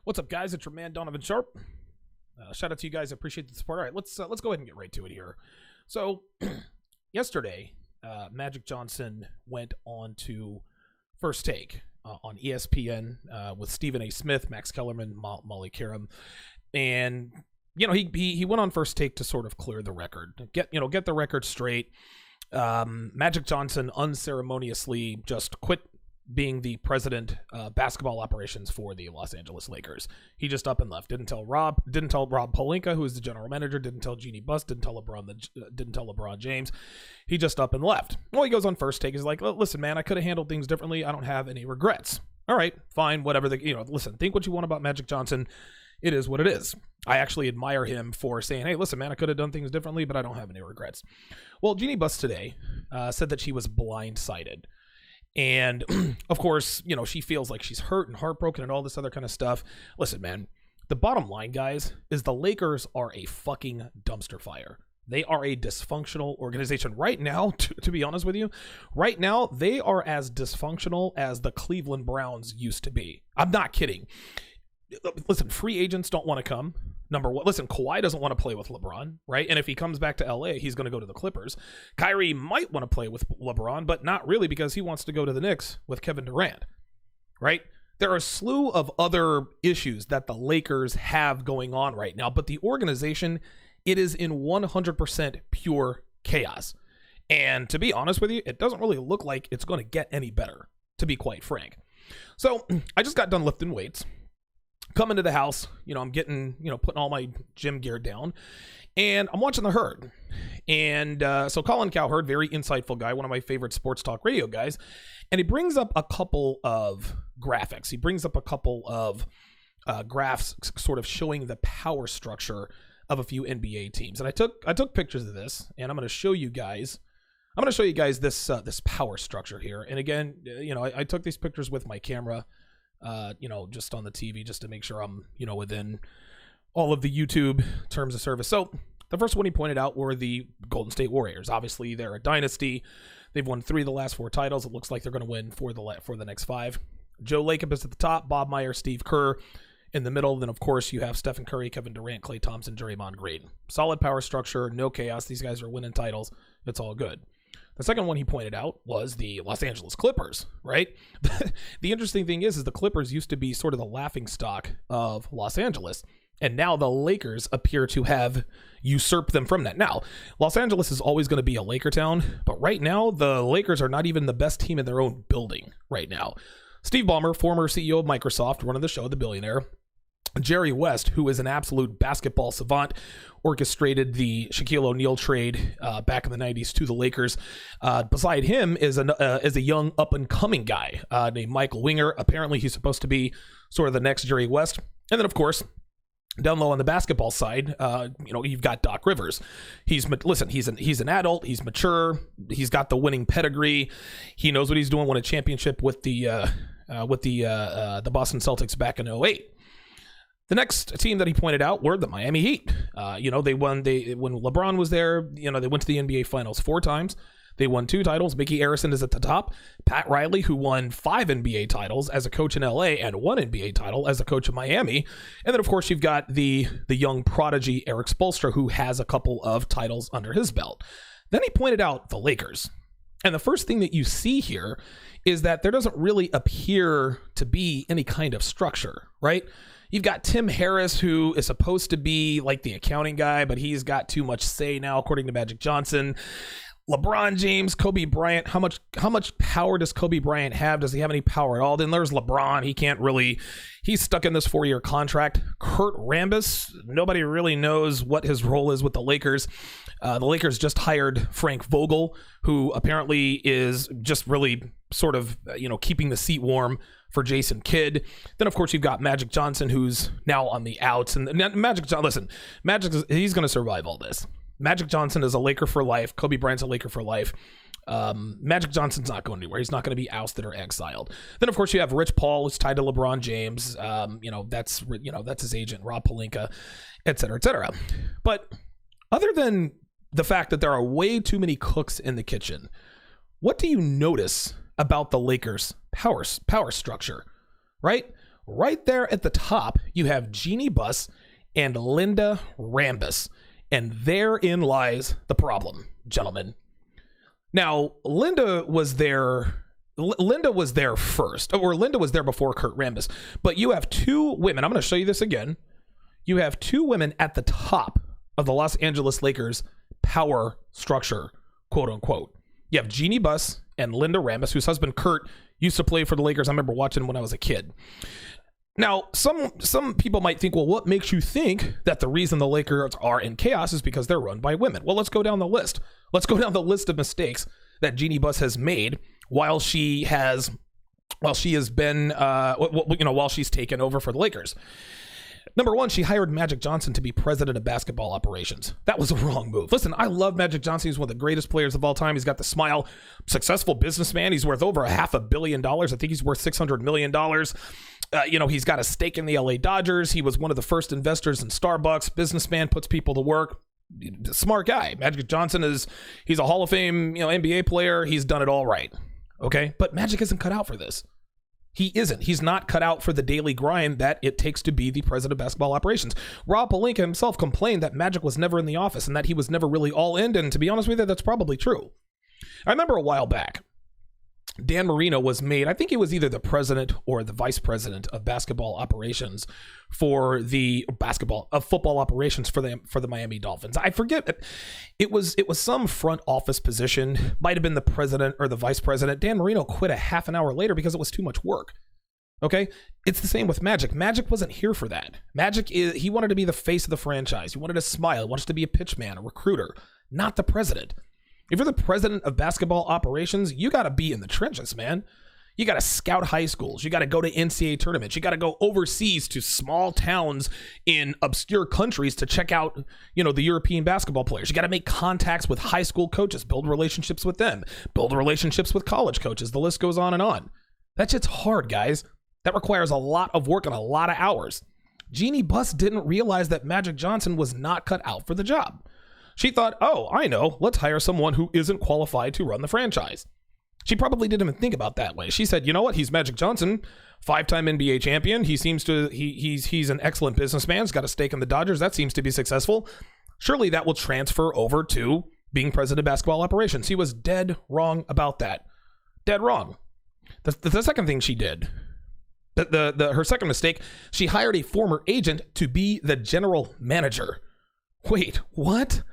What's up, guys? It's your man Donovan Sharpe. Shout out to you guys. I appreciate the support. All right, let's go ahead and get right to it here. So, yesterday, Magic Johnson went on to First Take on ESPN with Stephen A. Smith, Max Kellerman, Molly Karam, and he went on First Take to sort of clear the record, get the record straight. Magic Johnson unceremoniously just quit being the president basketball operations for the Los Angeles Lakers. He just up and left. Didn't tell Rob Pelinka, who is the general manager, didn't tell Jeannie Buss, didn't tell LeBron James. He just up and left. Well, he goes on First Take. He's like, listen, man, I could have handled things differently. I don't have any regrets. All right, fine, whatever. Listen, think what you want about Magic Johnson. It is what it is. I actually admire him for saying, hey, listen, man, I could have done things differently, but I don't have any regrets. Well, Jeannie Buss today said that she was blindsided. And of course, she feels like she's hurt and heartbroken and all this other kind of stuff. Listen, man, the bottom line, guys, is the Lakers are a fucking dumpster fire. They are a dysfunctional organization. Right now, to be honest with you, right now, they are as dysfunctional as the Cleveland Browns used to be. I'm not kidding. Listen, free agents don't want to come. Number one, listen, Kawhi doesn't want to play with LeBron, right? And if he comes back to LA, he's going to go to the Clippers. Kyrie might want to play with LeBron, but not really, because he wants to go to the Knicks with Kevin Durant, right? There are a slew of other issues that the Lakers have going on right now, but the organization, it is in 100% pure chaos. And to be honest with you, it doesn't really look like it's going to get any better, to be quite frank. So I just got done lifting weights. Come into the house, I'm getting, putting all my gym gear down, and I'm watching The Herd. And so Colin Cowherd, very insightful guy, one of my favorite sports talk radio guys, and he brings up a couple of graphics. He brings up a couple of graphs sort of showing the power structure of a few NBA teams. And I took pictures of this, and I'm going to show you guys this power structure here. And again, I took these pictures with my camera. Just on the TV, just to make sure I'm, within all of the YouTube terms of service. So the first one he pointed out were the Golden State Warriors. Obviously, they're a dynasty. They've won 3 of the last 4 titles. It looks like they're going to win for the next 5. Joe Lacob is at the top, Bob Myers, Steve Kerr in the middle. Then, of course, you have Stephen Curry, Kevin Durant, Klay Thompson, Draymond Green. Solid power structure, no chaos. These guys are winning titles. It's all good. The second one he pointed out was the Los Angeles Clippers, right? The interesting thing is the Clippers used to be sort of the laughingstock of Los Angeles, and now the Lakers appear to have usurped them from that. Now, Los Angeles is always going to be a Laker town, but right now, the Lakers are not even the best team in their own building right now. Steve Ballmer, former CEO of Microsoft, running the show, The Billionaire, Jerry West, who is an absolute basketball savant, orchestrated the Shaquille O'Neal trade back in the 90s to the Lakers. Beside him is a young up-and-coming guy named Michael Winger. Apparently, he's supposed to be sort of the next Jerry West. And then, of course, down low on the basketball side, you've got Doc Rivers. He's an adult. He's mature. He's got the winning pedigree. He knows what he's doing. Won a championship with the Boston Celtics back in 2008. The next team that he pointed out were the Miami Heat. They won. When LeBron was there, they went to the NBA Finals 4 times. They won 2 titles. Mickey Arison is at the top. Pat Riley, who won 5 NBA titles as a coach in LA and 1 NBA title as a coach in Miami. And then, of course, you've got the young prodigy Eric Spoelstra, who has a couple of titles under his belt. Then he pointed out the Lakers. And the first thing that you see here is that there doesn't really appear to be any kind of structure, right? You've got Tim Harris, who is supposed to be like the accounting guy, but he's got too much say now, according to Magic Johnson. LeBron James, Kobe Bryant. How much power does Kobe Bryant have? Does he have any power at all? Then there's LeBron. He's stuck in this 4-year contract. Kurt Rambis, nobody really knows what his role is with the Lakers. The Lakers just hired Frank Vogel, who apparently is just really sort of, keeping the seat warm for Jason Kidd. Then, of course, you've got Magic Johnson, who's now on the outs. And Magic, he's going to survive all this. Magic Johnson is a Laker for life. Kobe Bryant's a Laker for life. Magic Johnson's not going anywhere. He's not going to be ousted or exiled. Then, of course, you have Rich Paul, who's tied to LeBron James. That's his agent, Rob Pelinka, et cetera, et cetera. But other than the fact that there are way too many cooks in the kitchen, what do you notice about the Lakers' power structure, right? Right there at the top, you have Jeannie Buss and Linda Rambis. And therein lies the problem, gentlemen. Now, Linda was there first, or Linda was there before Kurt Rambis. But you have two women. I'm going to show you this again. You have two women at the top of the Los Angeles Lakers power structure, quote unquote. You have Jeannie Buss and Linda Rambis, whose husband Kurt used to play for the Lakers. I remember watching when I was a kid. Now, some people might think, well, what makes you think that the reason the Lakers are in chaos is because they're run by women? Well, let's go down the list. Let's go down the list of mistakes that Jeannie Buss has made while she's taken over for the Lakers. Number one, she hired Magic Johnson to be president of basketball operations. That was a wrong move. Listen, I love Magic Johnson. He's one of the greatest players of all time. He's got the smile, successful businessman. He's worth over $500 million. I think he's worth $600 million. He's got a stake in the LA Dodgers. He was one of the first investors in Starbucks. Businessman, puts people to work. Smart guy. Magic Johnson he's a Hall of Fame, NBA player. He's done it all right. Okay. But Magic isn't cut out for this. He isn't. He's not cut out for the daily grind that it takes to be the president of basketball operations. Rob Pelinka himself complained that Magic was never in the office and that he was never really all in. And to be honest with you, that's probably true. I remember a while back, Dan Marino was made, I think he was either the president or the vice president of basketball operations for football operations for the Miami Dolphins. I forget. It was some front office position, might have been the president or the vice president. Dan Marino quit a half an hour later because it was too much work. Okay. It's the same with Magic. Magic wasn't here for that. He wanted to be the face of the franchise. He wanted to smile. He wanted to be a pitch man, a recruiter, not the president. If you're the president of basketball operations, you got to be in the trenches, man. You got to scout high schools. You got to go to NCAA tournaments. You got to go overseas to small towns in obscure countries to check out, the European basketball players. You got to make contacts with high school coaches, build relationships with them, build relationships with college coaches. The list goes on and on. That shit's hard, guys. That requires a lot of work and a lot of hours. Jeannie Buss didn't realize that Magic Johnson was not cut out for the job. She thought, oh, I know, let's hire someone who isn't qualified to run the franchise. She probably didn't even think about that way. She said, you know what? He's Magic Johnson, 5-time NBA champion. He's an excellent businessman. He's got a stake in the Dodgers. That seems to be successful. Surely that will transfer over to being president of basketball operations. He was dead wrong about that. Dead wrong. The second thing she did, her second mistake, she hired a former agent to be the general manager. Wait, what?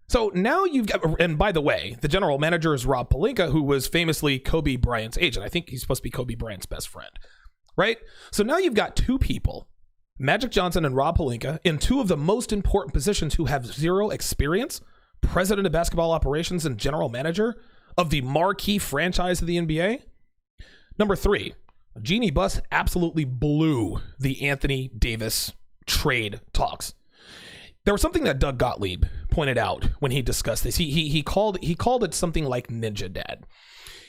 So now you've got, and by the way, the general manager is Rob Pelinka, who was famously Kobe Bryant's agent. I think he's supposed to be Kobe Bryant's best friend, right? So now you've got two people, Magic Johnson and Rob Pelinka, in two of the most important positions who have zero experience, president of basketball operations and general manager of the marquee franchise of the NBA. Number three, Jeannie Buss absolutely blew the Anthony Davis trade talks. There was something that Doug Gottlieb pointed out when he discussed this. He called it something like Ninja Dad.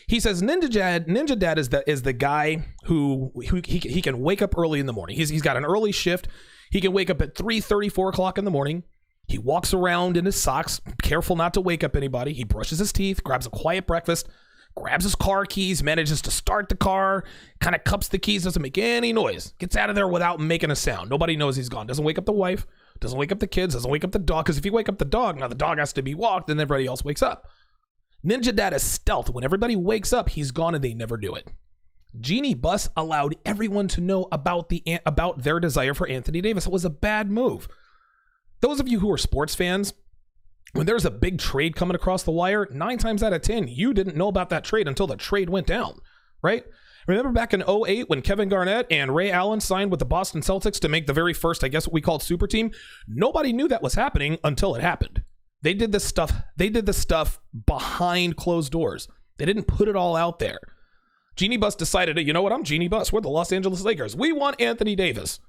He says Ninja Dad is the guy who he can wake up early in the morning. He's got an early shift. He can wake up at 3:30, 4 o'clock in the morning. He walks around in his socks, careful not to wake up anybody. He brushes his teeth, grabs a quiet breakfast, grabs his car keys, manages to start the car, kind of cups the keys, doesn't make any noise, gets out of there without making a sound. Nobody knows he's gone. Doesn't wake up the wife. Doesn't wake up the kids, doesn't wake up the dog, because if you wake up the dog, now the dog has to be walked, then everybody else wakes up. Ninja Dad is stealth. When everybody wakes up, he's gone and they never do it. Jeannie Buss allowed everyone to know about their desire for Anthony Davis. It was a bad move. Those of you who are sports fans, when there's a big trade coming across the wire, 9 times out of 10, you didn't know about that trade until the trade went down, right? Remember back in 2008 when Kevin Garnett and Ray Allen signed with the Boston Celtics to make the very first, I guess what we called super team? Nobody knew that was happening until it happened. They did this stuff behind closed doors. They didn't put it all out there. Jeannie Buss decided, you know what? I'm Jeannie Buss. We're the Los Angeles Lakers. We want Anthony Davis.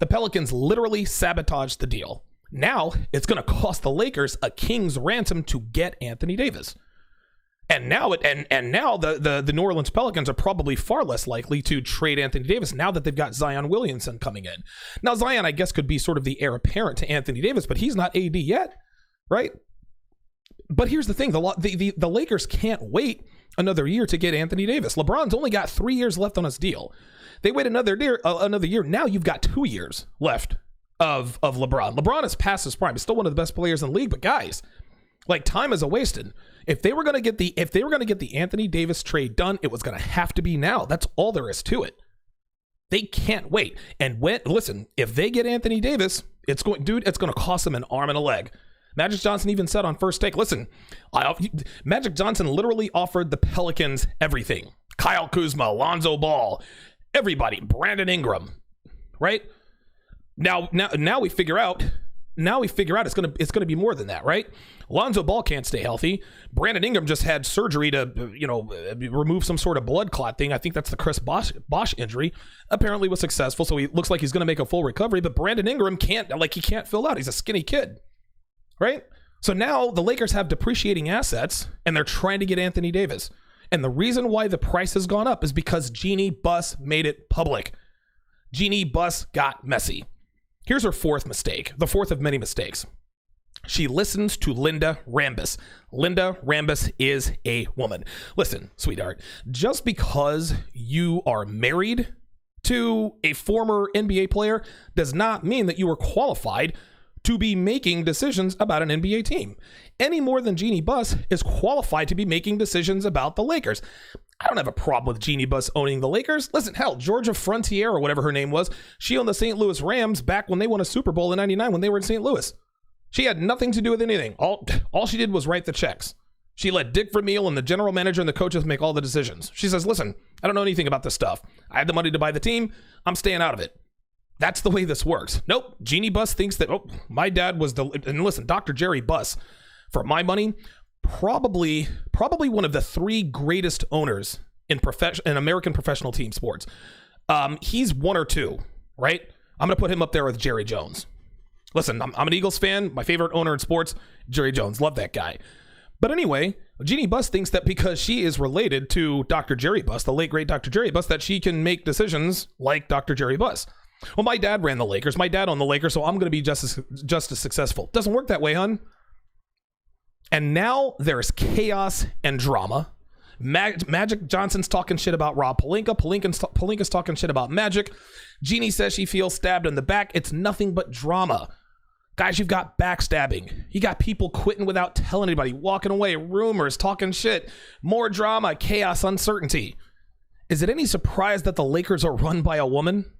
The Pelicans literally sabotaged the deal. Now it's going to cost the Lakers a king's ransom to get Anthony Davis. And now the New Orleans Pelicans are probably far less likely to trade Anthony Davis now that they've got Zion Williamson coming in. Now, Zion, I guess, could be sort of the heir apparent to Anthony Davis, but he's not AD yet, right? But here's the thing. The Lakers can't wait another year to get Anthony Davis. LeBron's only got 3 years left on his deal. They wait another year. Now you've got 2 years left of LeBron. LeBron is past his prime. He's still one of the best players in the league, but guys, like, time is a wasted. If they were going to get the Anthony Davis trade done, it was going to have to be now. That's all there is to it. They can't wait. And listen, if they get Anthony Davis, it's going to cost them an arm and a leg. Magic Johnson even said on First Take, listen, Magic Johnson literally offered the Pelicans everything. Kyle Kuzma, Lonzo Ball, everybody, Brandon Ingram, right? Now we figure out it's gonna be more than that, right? Lonzo Ball can't stay healthy. Brandon Ingram just had surgery to remove some sort of blood clot thing. I think that's the Chris Bosh injury. Apparently was successful, so he looks like he's gonna make a full recovery. But Brandon Ingram can't fill out. He's a skinny kid, right? So now the Lakers have depreciating assets, and they're trying to get Anthony Davis. And the reason why the price has gone up is because Jeannie Buss made it public. Jeannie Buss got messy. Here's her fourth mistake, the fourth of many mistakes. She listens to Linda Rambis. Linda Rambis is a woman. Listen, sweetheart, just because you are married to a former NBA player does not mean that you are qualified to be making decisions about an NBA team. Any more than Jeannie Buss is qualified to be making decisions about the Lakers. I don't have a problem with Jeannie Buss owning the Lakers. Listen, hell, Georgia Frontier or whatever her name was, she owned the St. Louis Rams back when they won a Super Bowl in 99 when they were in St. Louis. She had nothing to do with anything. All she did was write the checks. She let Dick Vermeil and the general manager and the coaches make all the decisions. She says, listen, I don't know anything about this stuff. I had the money to buy the team. I'm staying out of it. That's the way this works. Nope. Jeannie Buss thinks that, my dad was and listen, Dr. Jerry Buss, for my money, probably one of the 3 greatest owners in American professional team sports. He's 1 or 2, right? I'm going to put him up there with Jerry Jones. Listen, I'm an Eagles fan. My favorite owner in sports, Jerry Jones. Love that guy. But anyway, Jeannie Buss thinks that because she is related to Dr. Jerry Buss, the late great Dr. Jerry Buss, that she can make decisions like Dr. Jerry Buss. Well, my dad ran the Lakers. My dad owned the Lakers, so I'm going to be just as successful. Doesn't work that way, hun. And now there's chaos and drama. Magic Johnson's talking shit about Rob Pelinka. Pelinka's talking shit about Magic. Jeannie says she feels stabbed in the back. It's nothing but drama. Guys, you've got backstabbing. You got people quitting without telling anybody, walking away, rumors, talking shit, more drama, chaos, uncertainty. Is it any surprise that the Lakers are run by a woman?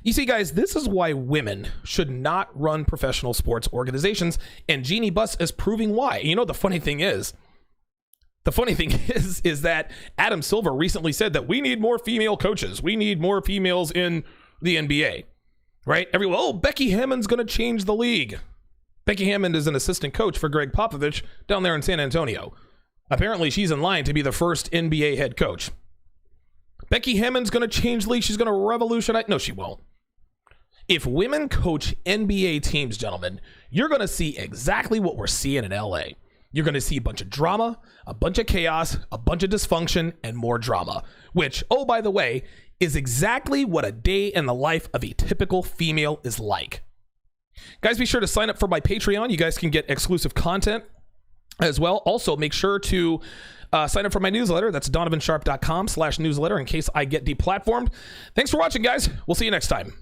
You see, guys, this is why women should not run professional sports organizations, and Jeannie Buss is proving why. You know, the funny thing is that Adam Silver recently said that we need more female coaches. We need more females in the NBA, right? Everyone, Becky Hammond's going to change the league. Becky Hammond is an assistant coach for Greg Popovich down there in San Antonio. Apparently, she's in line to be the first NBA head coach. Becky Hammond's going to change league. She's going to revolutionize. No, she won't. If women coach NBA teams, gentlemen, you're going to see exactly what we're seeing in LA. You're going to see a bunch of drama, a bunch of chaos, a bunch of dysfunction, and more drama, which, oh, by the way, is exactly what a day in the life of a typical female is like. Guys, be sure to sign up for my Patreon. You guys can get exclusive content as well. Also, make sure to sign up for my newsletter. That's donovansharpe.com/newsletter in case I get deplatformed. Thanks for watching, guys. We'll see you next time.